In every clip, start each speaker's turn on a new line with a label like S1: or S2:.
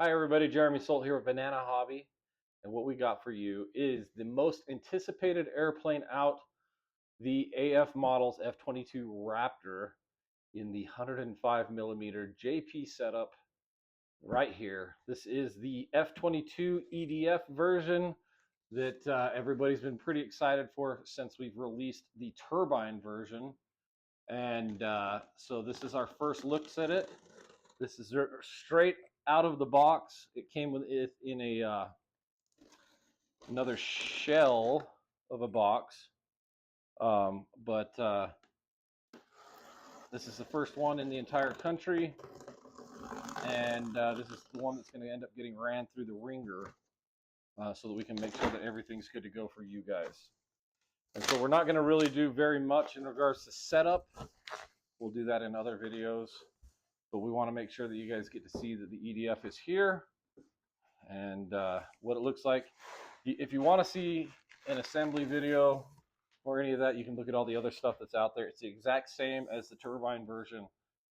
S1: Hi everybody, Jeremy Solt here with Banana Hobby, and what we got for you is the most anticipated airplane out, the AF Models F-22 Raptor in the 105mm JP setup right here. This is the F-22 EDF version that everybody's been pretty excited for since we've released the turbine version, and so this is our first looks at it. This is straight out of the box. It came with it in a another shell of a box, but this is the first one in the entire country, and this is the one that's going to end up getting ran through the ringer, so that we can make sure that everything's good to go for you guys. And so we're not going to really do very much in regards to setup. We'll do that in other videos, but we want to make sure that you guys get to see that the EDF is here and what it looks like. If you want to see an assembly video or any of that, you can look at all the other stuff that's out there. It's the exact same as the turbine version,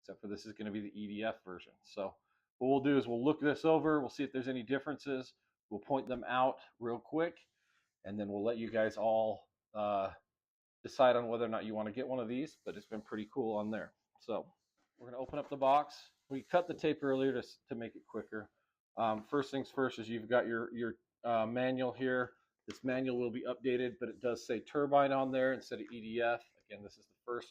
S1: except for this is going to be the EDF version. So what we'll do is we'll look this over, we'll see if there's any differences, we'll point them out real quick, and then we'll let you guys all decide on whether or not you want to get one of these, but it's been pretty cool on there. So we're going to open up the box. We cut the tape earlier to make it quicker. First things first is you've got your manual here. This manual will be updated, but it does say turbine on there instead of EDF. Again, this is the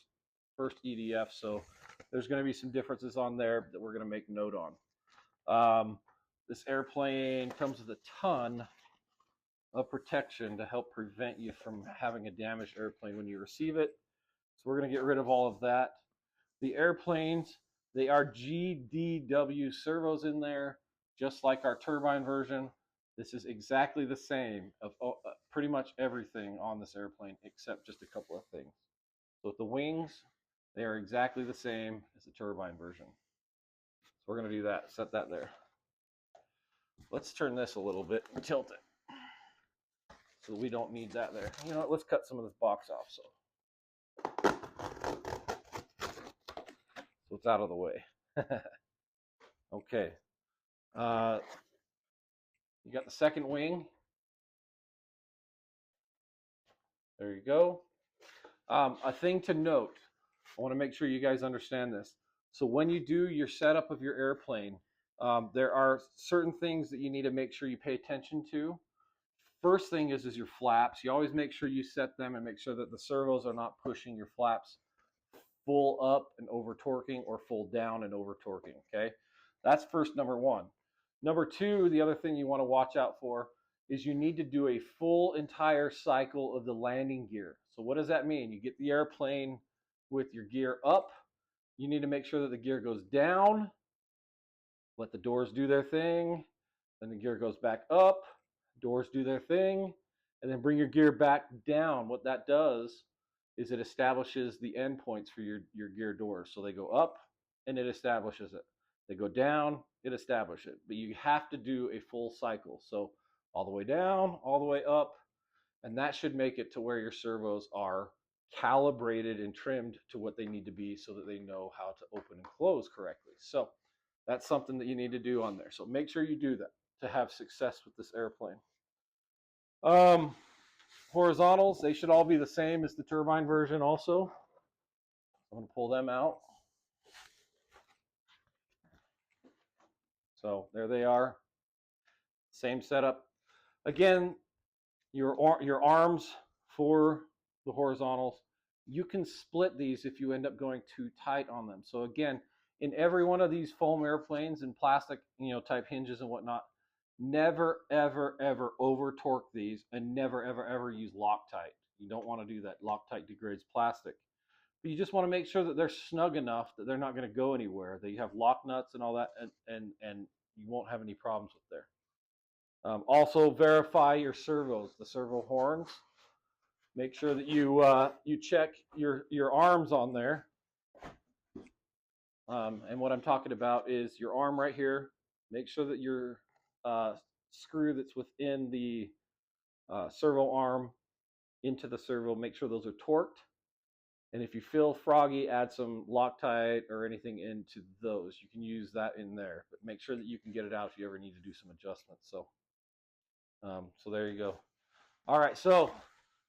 S1: first EDF, so there's going to be some differences on there that we're going to make note on. This airplane comes with a ton of protection to help prevent you from having a damaged airplane when you receive it. So we're going to get rid of all of that. The airplanes, they are GDW servos in there, just like our turbine version. This is exactly the same of pretty much everything on this airplane, except just a couple of things. So with the wings, they are exactly the same as the turbine version. So we're going to do that, set that there. Let's turn this a little bit and tilt it, so we don't need that there. You know what, let's cut some of this box off so it's out of the way. Okay. You got the second wing. There you go. A thing to note, I want to make sure you guys understand this. So when you do your setup of your airplane, there are certain things that you need to make sure you pay attention to. First thing is your flaps. You always make sure you set them and make sure that the servos are not pushing your flaps full up and over torquing or full down and over torquing. Okay, that's first, number one. Number two, the other thing you want to watch out for is you need to do a full entire cycle of the landing gear. So what does that mean? You get the airplane with your gear up. You need to make sure that the gear goes down, let the doors do their thing, then the gear goes back up, doors do their thing, and then bring your gear back down. What that does is it establishes the endpoints for your gear doors. So they go up and it establishes it. They go down, it establishes it. But you have to do a full cycle. So all the way down, all the way up, and that should make it to where your servos are calibrated and trimmed to what they need to be so that they know how to open and close correctly. So that's something that you need to do on there. So make sure you do that to have success with this airplane. Horizontals, they should all be the same as the turbine version also. I'm going to pull them out. So there they are. Same setup. Again, your arms for the horizontals, you can split these if you end up going too tight on them. So again, in every one of these foam airplanes and plastic, type hinges and whatnot, never, ever, ever over torque these, and never, ever, ever use Loctite. You don't want to do that. Loctite degrades plastic. But you just want to make sure that they're snug enough that they're not going to go anywhere, that you have lock nuts and all that, and you won't have any problems with there. Also verify your servos, the servo horns. Make sure that you check your arms on there. And what I'm talking about is your arm right here. Make sure that your screw that's within the servo arm into the servo, make sure those are torqued. And if you feel froggy, add some Loctite or anything into those. You can use that in there, but make sure that you can get it out if you ever need to do some adjustments. So, so there you go. All right, so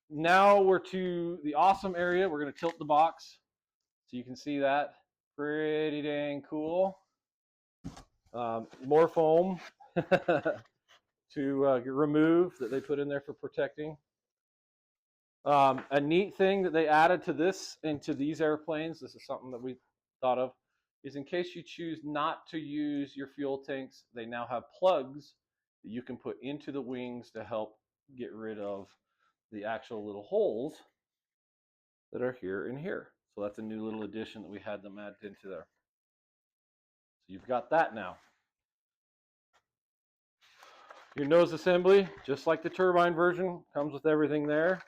S1: now we're to the awesome area. We're going to tilt the box so you can see that. Pretty dang cool. More foam to remove that they put in there for protecting. A neat thing that they added to this into these airplanes, this is something that we thought of, is in case you choose not to use your fuel tanks, they now have plugs that you can put into the wings to help get rid of the actual little holes that are here and here. So that's a new little addition that we had them add into there. So you've got that now. Your nose assembly, just like the turbine version, comes with everything there.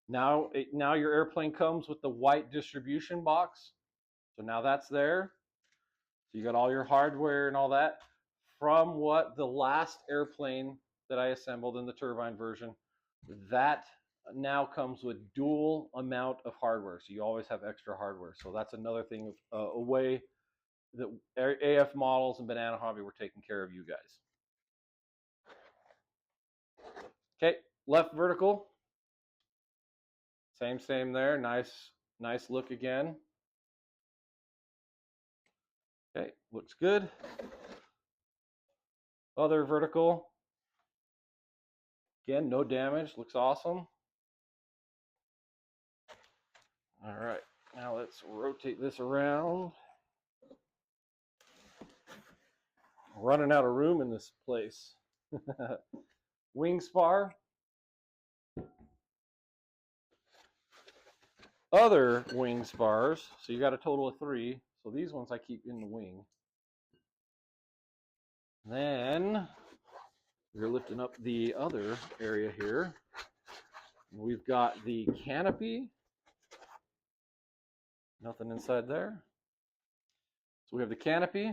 S1: Now your airplane comes with the white distribution box. So now that's there. So you got all your hardware and all that. From what the last airplane that I assembled in the turbine version, that now comes with dual amount of hardware. So you always have extra hardware. So that's another thing, a way that AF Models and Banana Hobby were taking care of you guys. Okay, left vertical. Same there. Nice look again. Okay, looks good. Other vertical. Again, no damage. Looks awesome. All right, now let's rotate this around. Running out of room in this place. Wing spar. Other wing spars. So you got a total of 3. So these ones I keep in the wing. Then we're lifting up the other area here. We've got the canopy. Nothing inside there. So we have the canopy.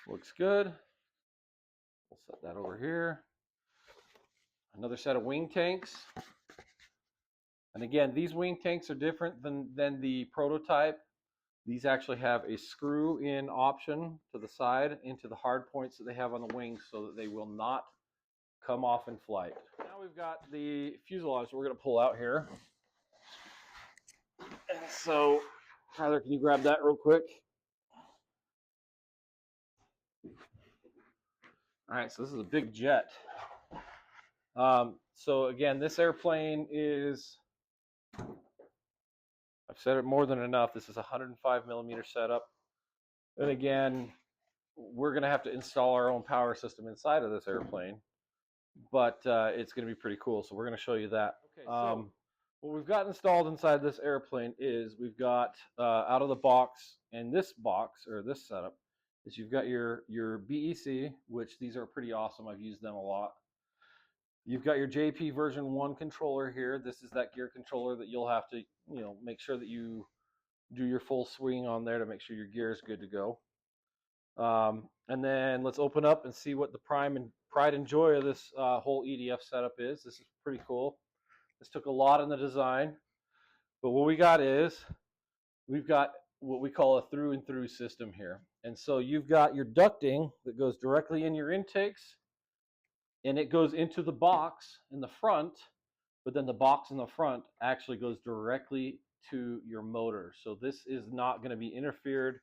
S1: Looks good. We'll set that over here. Another set of wing tanks. And again, these wing tanks are different than the prototype. These actually have a screw-in option to the side into the hard points that they have on the wings so that they will not come off in flight. Now we've got the fuselage that we're going to pull out here. And so, Tyler, can you grab that real quick? All right, so this is a big jet. So again, this airplane is, I've said it more than enough, this is a 105mm setup. And again, we're going to have to install our own power system inside of this airplane, but it's going to be pretty cool. So we're going to show you that. Okay, so what we've got installed inside this airplane is we've got out of the box, and this box or this setup is you've got your BEC, which these are pretty awesome. I've used them a lot. You've got your JP version 1 controller here. This is that gear controller that you'll have to, make sure that you do your full swing on there to make sure your gear is good to go. And then let's open up and see what the pride and joy of this whole EDF setup is. This is pretty cool. This took a lot in the design, but what we got is we've got what we call a through and through system here. And so you've got your ducting that goes directly in your intakes, and it goes into the box in the front, but then the box in the front actually goes directly to your motor. So this is not going to be interfered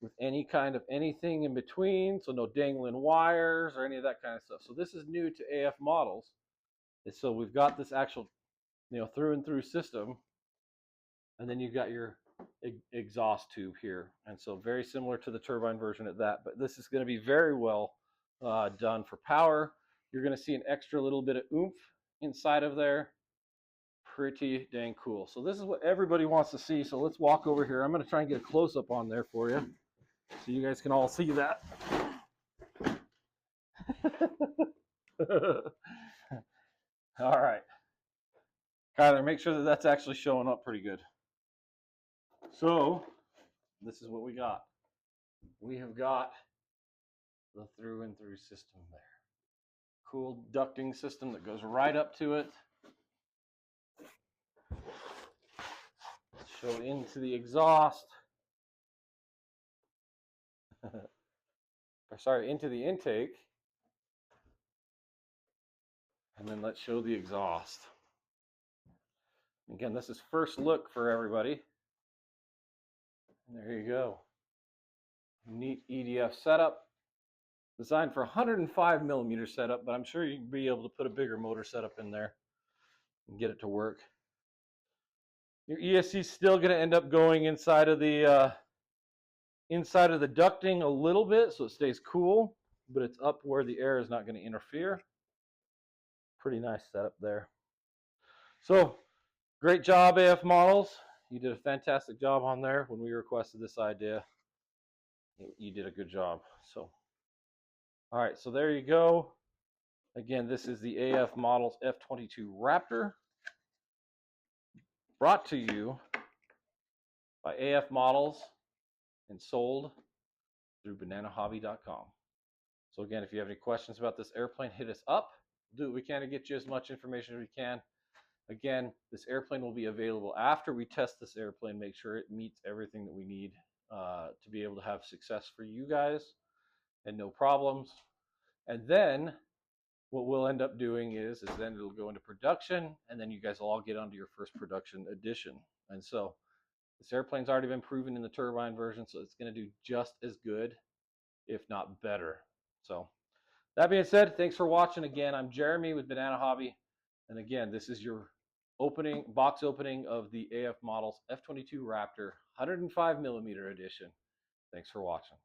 S1: with any kind of anything in between, so no dangling wires or any of that kind of stuff. So this is new to AF Models. And so we've got this actual, through and through system, and then you've got your exhaust tube here. And so very similar to the turbine version of that, but this is going to be very well done for power. You're going to see an extra little bit of oomph inside of there. Pretty dang cool. So this is what everybody wants to see. So let's walk over here. I'm going to try and get a close-up on there for you so you guys can all see that. All right. Kyler, make sure that that's actually showing up pretty good. So this is what we got. We have got the through and through system there. Cool ducting system that goes right up to it. Show into the exhaust. Or sorry, into the intake. And then let's show the exhaust. Again, this is first look for everybody. And there you go. Neat EDF setup. Designed for 105mm setup, but I'm sure you can be able to put a bigger motor setup in there and get it to work. Your ESC is still going to end up going inside of the ducting a little bit, so it stays cool, but it's up where the air is not going to interfere. Pretty nice setup there. So, great job, AF Models. You did a fantastic job on there when we requested this idea. You did a good job. So, all right, so there you go. Again, this is the AF Models F22 Raptor, brought to you by AF Models and sold through bananahobby.com. So again, if you have any questions about this airplane, hit us up. We'll do what we can to get you as much information as we can. Again, this airplane will be available after we test this airplane, make sure it meets everything that we need to be able to have success for you guys and no problems. And then what we'll end up doing is then it'll go into production, and then you guys will all get onto your first production edition. And so this airplane's already been proven in the turbine version, so it's going to do just as good, if not better. So that being said, thanks for watching. Again, I'm Jeremy with Banana Hobby. And again, this is your box opening of the AF Models F22 Raptor 105mm edition. Thanks for watching.